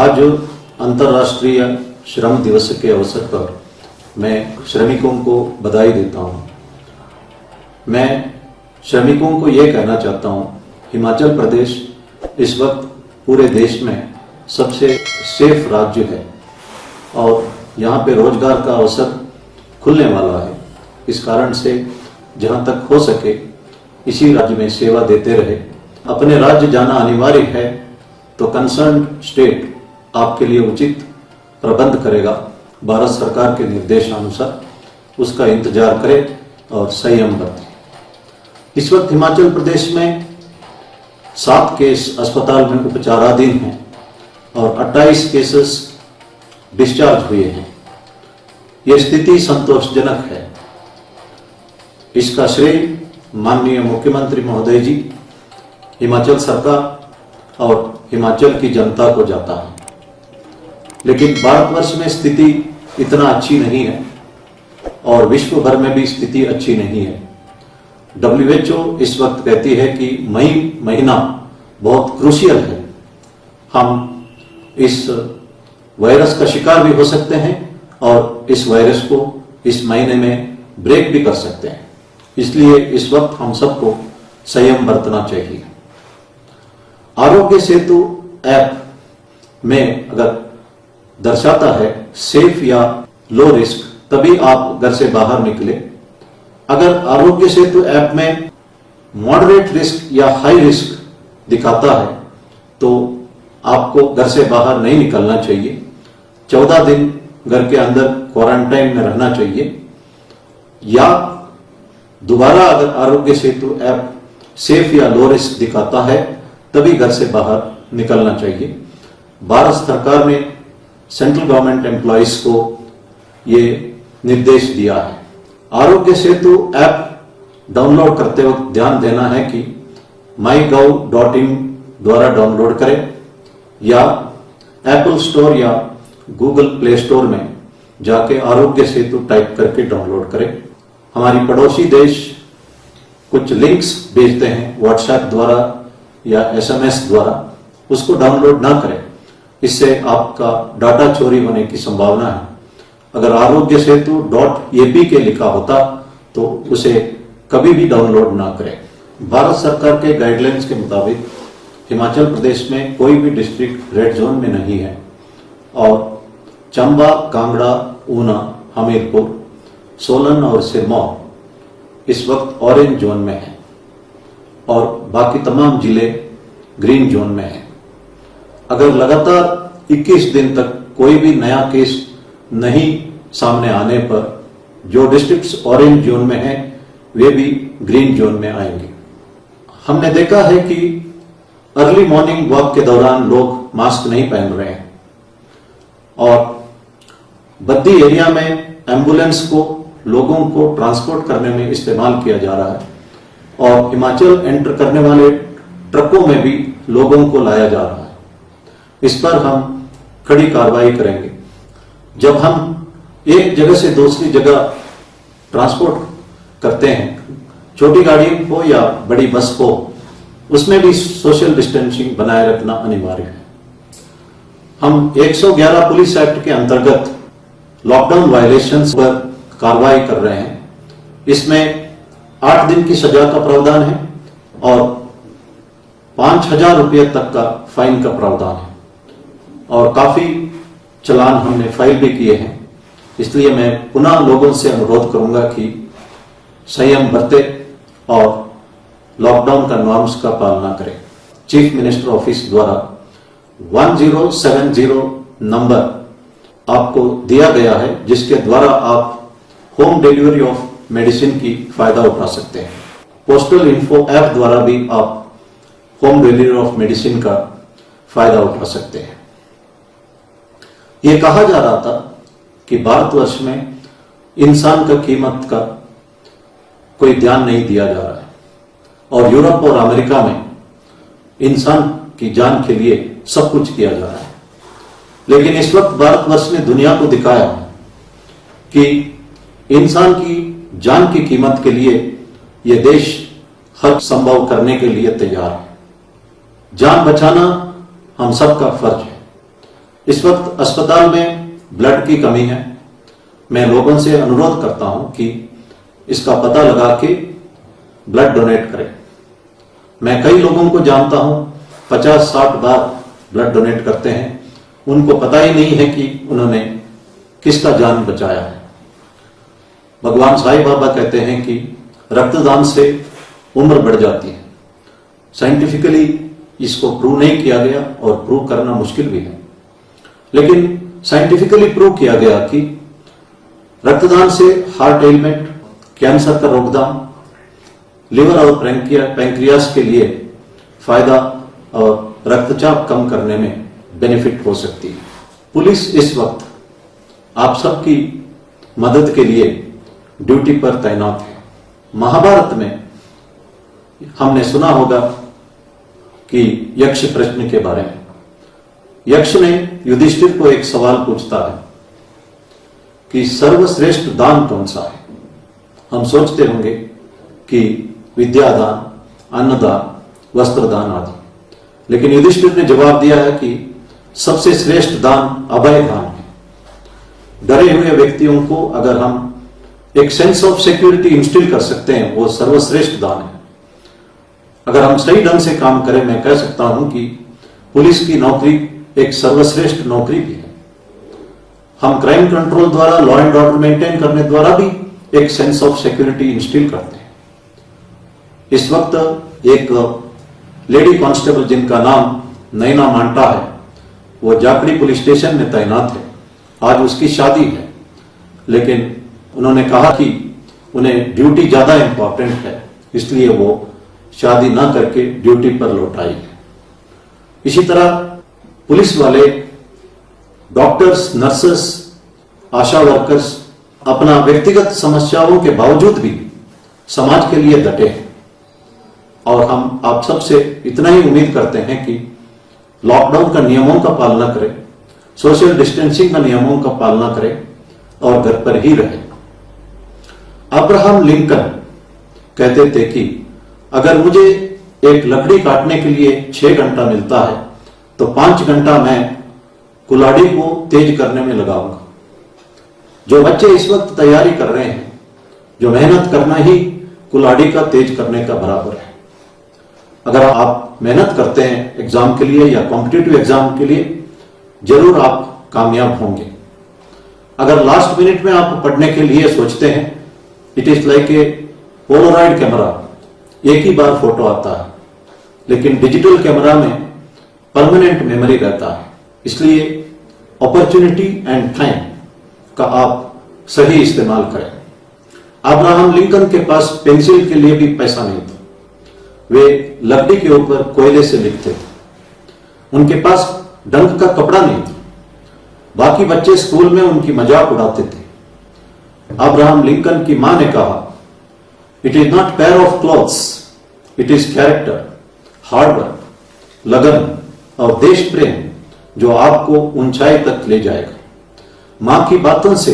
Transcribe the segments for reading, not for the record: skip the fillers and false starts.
आज अंतर्राष्ट्रीय श्रम दिवस के अवसर पर मैं श्रमिकों को बधाई देता हूं। मैं श्रमिकों को ये कहना चाहता हूं, हिमाचल प्रदेश इस वक्त पूरे देश में सबसे सेफ राज्य है और यहाँ पे रोजगार का अवसर खुलने वाला है। इस कारण से जहाँ तक हो सके इसी राज्य में सेवा देते रहे। अपने राज्य जाना अनिवार्य है तो कंसर्न स्टेट आपके लिए उचित प्रबंध करेगा। भारत सरकार के निर्देशानुसार उसका इंतजार करें और संयम बरतें। इस वक्त हिमाचल प्रदेश में 7 केस अस्पताल में उपचाराधीन हैं और 28 केसेस डिस्चार्ज हुए हैं। यह स्थिति संतोषजनक है। इसका श्रेय माननीय मुख्यमंत्री महोदय जी, हिमाचल सरकार और हिमाचल की जनता को जाता है। लेकिन भारतवर्ष में स्थिति इतना अच्छी नहीं है और विश्व भर में भी स्थिति अच्छी नहीं है। WHO इस वक्त कहती है कि मई महीना बहुत क्रूशियल है। हम इस वायरस का शिकार भी हो सकते हैं और इस वायरस को इस महीने में ब्रेक भी कर सकते हैं। इसलिए इस वक्त हम सबको संयम बरतना चाहिए। आरोग्य सेतु ऐप में अगर दर्शाता है सेफ या लो रिस्क, तभी आप घर से बाहर निकले। अगर आरोग्य सेतु ऐप में मॉडरेट रिस्क या हाई रिस्क दिखाता है तो आपको घर से बाहर नहीं निकलना चाहिए। 14 दिन घर के अंदर क्वारंटाइन में रहना चाहिए। या दोबारा अगर आरोग्य सेतु ऐप सेफ या लो रिस्क दिखाता है तभी घर से बाहर निकलना चाहिए। भारत सरकार ने सेंट्रल गवर्नमेंट एम्प्लॉइज को ये निर्देश दिया है। आरोग्य सेतु ऐप डाउनलोड करते वक्त ध्यान देना है कि mygov.in द्वारा डाउनलोड करें या एप्पल स्टोर या गूगल प्ले स्टोर में जाके आरोग्य सेतु टाइप करके डाउनलोड करें। हमारी पड़ोसी देश कुछ लिंक्स भेजते हैं व्हाट्सएप द्वारा या SMS द्वारा, उसको डाउनलोड ना करें। इससे आपका डाटा चोरी होने की संभावना है। अगर आरोग्य सेतु .ap के लिखा होता तो उसे कभी भी डाउनलोड ना करें। भारत सरकार के गाइडलाइंस के मुताबिक हिमाचल प्रदेश में कोई भी डिस्ट्रिक्ट रेड जोन में नहीं है और चंबा, कांगड़ा, ऊना, हमीरपुर, सोलन और सिरमौर इस वक्त ऑरेंज जोन में है और बाकी तमाम जिले ग्रीन जोन में हैं। अगर लगातार 21 दिन तक कोई भी नया केस नहीं सामने आने पर जो डिस्ट्रिक्ट्स ऑरेंज जोन में हैं वे भी ग्रीन जोन में आएंगे। हमने देखा है कि अर्ली मॉर्निंग वॉक के दौरान लोग मास्क नहीं पहन रहे हैं और बद्दी एरिया में एम्बुलेंस को लोगों को ट्रांसपोर्ट करने में इस्तेमाल किया जा रहा है और हिमाचल एंटर करने वाले ट्रकों में भी लोगों को लाया जा रहा है। इस पर हम कड़ी कार्रवाई करेंगे। जब हम एक जगह से दूसरी जगह ट्रांसपोर्ट करते हैं, छोटी गाड़ी हो या बड़ी बस हो, उसमें भी सोशल डिस्टेंसिंग बनाए रखना अनिवार्य है। हम 111 पुलिस एक्ट के अंतर्गत लॉकडाउन वायलेशंस पर कार्रवाई कर रहे हैं। इसमें 8 दिन की सजा का प्रावधान है और 5,000 रुपये तक का फाइन का प्रावधान है और काफी चलान हमने फाइल भी किए हैं। इसलिए मैं पुनः लोगों से अनुरोध करूंगा कि संयम बरते और लॉकडाउन का नॉर्म्स का पालना करें। चीफ मिनिस्टर ऑफिस द्वारा 1070 नंबर आपको दिया गया है जिसके द्वारा आप होम डिलीवरी ऑफ मेडिसिन की फायदा उठा सकते हैं। पोस्टल इन्फो ऐप द्वारा भी आप होम डिलीवरी ऑफ मेडिसिन का फायदा उठा सकते हैं। यह कहा जा रहा था कि भारतवर्ष में इंसान का कीमत का कोई ध्यान नहीं दिया जा रहा है और यूरोप और अमेरिका में इंसान की जान के लिए सब कुछ किया जा रहा है। लेकिन इस वक्त भारतवर्ष ने दुनिया को दिखाया कि इंसान की जान की कीमत के लिए यह देश हर संभव करने के लिए तैयार है। जान बचाना हम सबका फर्ज है। इस वक्त अस्पताल में ब्लड की कमी है। मैं लोगों से अनुरोध करता हूं कि इसका पता लगा के ब्लड डोनेट करें। मैं कई लोगों को जानता हूं 50-60 बार ब्लड डोनेट करते हैं, उनको पता ही नहीं है कि उन्होंने किसका जान बचाया है। भगवान साईं बाबा कहते हैं कि रक्तदान से उम्र बढ़ जाती है। साइंटिफिकली इसको प्रूव नहीं किया गया और प्रूव करना मुश्किल भी है, लेकिन साइंटिफिकली प्रूव किया गया कि रक्तदान से हार्ट एलिमेंट, कैंसर का रोकथाम, लिवर और पैंक्रियास के लिए फायदा और रक्तचाप कम करने में बेनिफिट हो सकती है। पुलिस इस वक्त आप सबकी मदद के लिए ड्यूटी पर तैनात है। महाभारत में हमने सुना होगा कि यक्ष प्रश्न के बारे में। यक्ष ने युधिष्ठिर को एक सवाल पूछता है कि सर्वश्रेष्ठ दान कौन सा है। हम सोचते होंगे कि विद्यादान, अन्नदान, वस्त्रदान आदि, लेकिन युधिष्ठिर ने जवाब दिया है कि सबसे श्रेष्ठ दान अभय दान है। डरे हुए व्यक्तियों को अगर हम एक सेंस ऑफ सिक्योरिटी इंस्टिल कर सकते हैं, वो सर्वश्रेष्ठ दान है। अगर हम सही ढंग से काम करें, मैं कह सकता हूं कि पुलिस की नौकरी एक सर्वश्रेष्ठ नौकरी भी है। हम क्राइम कंट्रोल द्वारा, लॉ एंड ऑर्डर मेंटेन करने द्वारा भी एक सेंस ऑफ सिक्योरिटी इंस्टिल करते हैं। इस वक्त एक लेडी कांस्टेबल जिनका नाम नैना मांटा है, वो जाखड़ी पुलिस स्टेशन में तैनात है। आज उसकी शादी है, लेकिन उन्होंने कहा कि उन्हें ड्यूटी ज्यादा इंपॉर्टेंट है, इसलिए वो शादी ना करके ड्यूटी पर लौट आई है। इसी तरह पुलिस वाले, डॉक्टर्स, नर्सेस, आशा वर्कर्स अपना व्यक्तिगत समस्याओं के बावजूद भी समाज के लिए डटे हैं। और हम आप सबसे इतना ही उम्मीद करते हैं कि लॉकडाउन का नियमों का पालना करें, सोशल डिस्टेंसिंग का नियमों का पालना करें और घर पर ही रहें। अब्राहम लिंकन कहते थे कि अगर मुझे एक लकड़ी काटने के लिए 6 घंटा मिलता है तो 5 घंटा मैं कुल्हाड़ी को तेज करने में लगाऊंगा। जो बच्चे इस वक्त तैयारी कर रहे हैं, जो मेहनत करना ही कुल्हाड़ी का तेज करने का बराबर है। अगर आप मेहनत करते हैं एग्जाम के लिए या कॉम्पिटिटिव एग्जाम के लिए, जरूर आप कामयाब होंगे। अगर लास्ट मिनट में आप पढ़ने के लिए सोचते हैं, it is like a Polaroid camera, एक ही बार फोटो आता है, लेकिन डिजिटल कैमरा में परमानेंट मेमोरी रहता है। इसलिए अपॉर्चुनिटी एंड टाइम का आप सही इस्तेमाल करें। अब्राहम लिंकन के पास पेंसिल के लिए भी पैसा नहीं था, वे लकड़ी के ऊपर कोयले से लिखते थे। उनके पास डंक का कपड़ा नहीं था, बाकी बच्चे स्कूल में उनकी मजाक उड़ाते थे। अब्राहम लिंकन की मां ने कहा, it is not pair of clothes, it is character, hard work, लगन और देश प्रेम जो आपको ऊंचाई तक ले जाएगा। मां की बातों से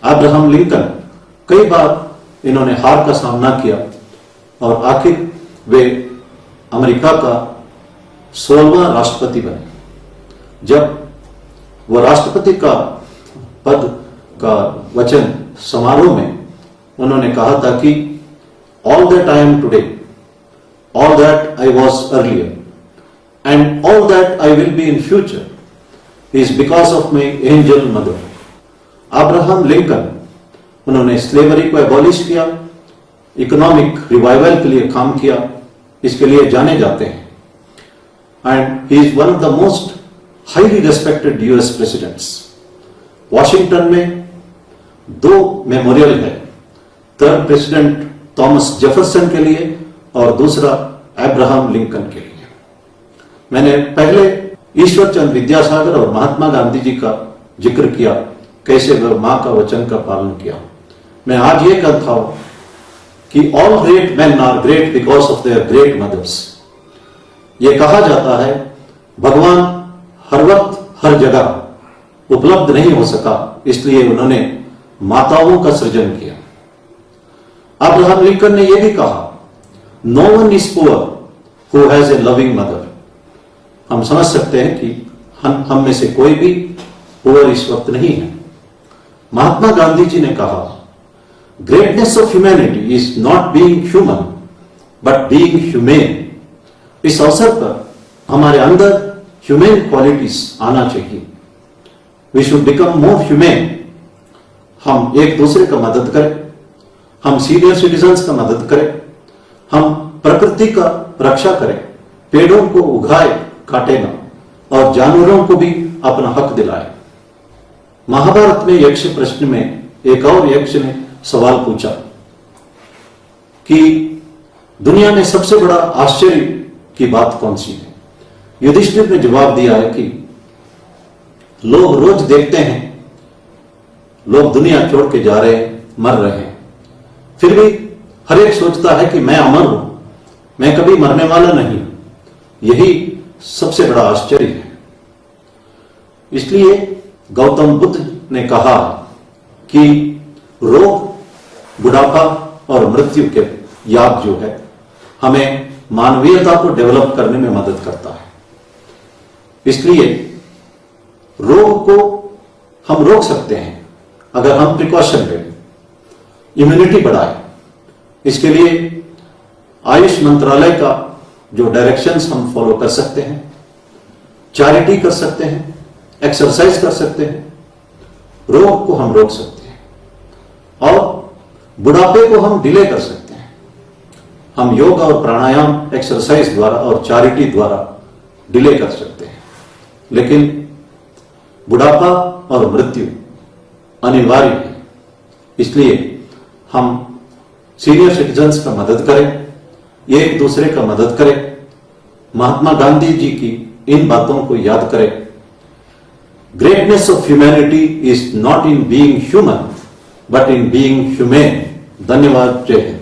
अब्राहम लिंकन कई बार इन्होंने हार का सामना किया और आखिर वे अमेरिका का 16वां राष्ट्रपति बने। जब वो राष्ट्रपति का पद का वचन समारोह में उन्होंने कहा था कि all that I am today, all that I was earlier and all that I will be in future is because of my angel mother. Abraham Lincoln, उन्होंने स्लेवरी को एबॉलिश किया, इकोनॉमिक रिवाइवल के लिए काम किया, इसके लिए जाने जाते हैं। And he is one of the most highly respected US presidents. Washington में 2 मेमोरियल है, थर्ड प्रेसिडेंट थॉमस जेफरसन के लिए और दूसरा अब्राहम लिंकन के लिए। मैंने पहले ईश्वर चंद्र विद्यासागर और महात्मा गांधी जी का जिक्र किया, कैसे वह मां का वचन का पालन किया। मैं आज ये कहता हूं कि all great man are great because of their great mothers. ये कहा जाता है भगवान हर वक्त हर जगह उपलब्ध नहीं हो सका, इसलिए उन्होंने माताओं का सृजन किया। अब्राहम लिंकन ने यह भी कहा, no one is poor who has a loving mother. हम समझ सकते हैं कि हम में से कोई भी पुअर इस वक्त नहीं है। महात्मा गांधी जी ने कहा, greatness of humanity is not being human but being humane. इस अवसर पर हमारे अंदर ह्यूमेन क्वालिटीज आना चाहिए। We should become more humane. हम एक दूसरे का मदद करें, हम सीनियर सिटीजन्स का मदद करें, हम प्रकृति का रक्षा करें, पेड़ों को उगाए काटे ना, और जानवरों को भी अपना हक दिलाए। महाभारत में यक्ष प्रश्न में एक और यक्ष ने सवाल पूछा कि दुनिया में सबसे बड़ा आश्चर्य की बात कौन सी है। युधिष्ठिर ने जवाब दिया है कि लोग रोज देखते हैं लोग दुनिया छोड़ के जा रहे हैं, मर रहे हैं, फिर भी हर एक सोचता है कि मैं अमर हूं, मैं कभी मरने वाला नहीं हूं। यही सबसे बड़ा आश्चर्य है। इसलिए गौतम बुद्ध ने कहा कि रोग, बुढ़ापा और मृत्यु के याद जो है हमें मानवीयता को डेवलप करने में मदद करता है। इसलिए रोग को हम रोक सकते हैं अगर हम प्रिकॉशन लें, इम्यूनिटी बढ़ाएं। इसके लिए आयुष मंत्रालय का जो डायरेक्शंस हम फॉलो कर सकते हैं, चैरिटी कर सकते हैं, एक्सरसाइज कर सकते हैं, रोग को हम रोक सकते हैं और बुढ़ापे को हम डिले कर सकते हैं। हम योग और प्राणायाम, एक्सरसाइज द्वारा और चैरिटी द्वारा डिले कर सकते हैं, लेकिन बुढ़ापा और मृत्यु अनिवार्य है। इसलिए हम सीनियर सिटीजन्स का मदद करें, एक दूसरे का मदद करें, महात्मा गांधी जी की इन बातों को याद करें। Greatness of humanity is not in being human but in being humane. धन्यवाद। जय हिंद।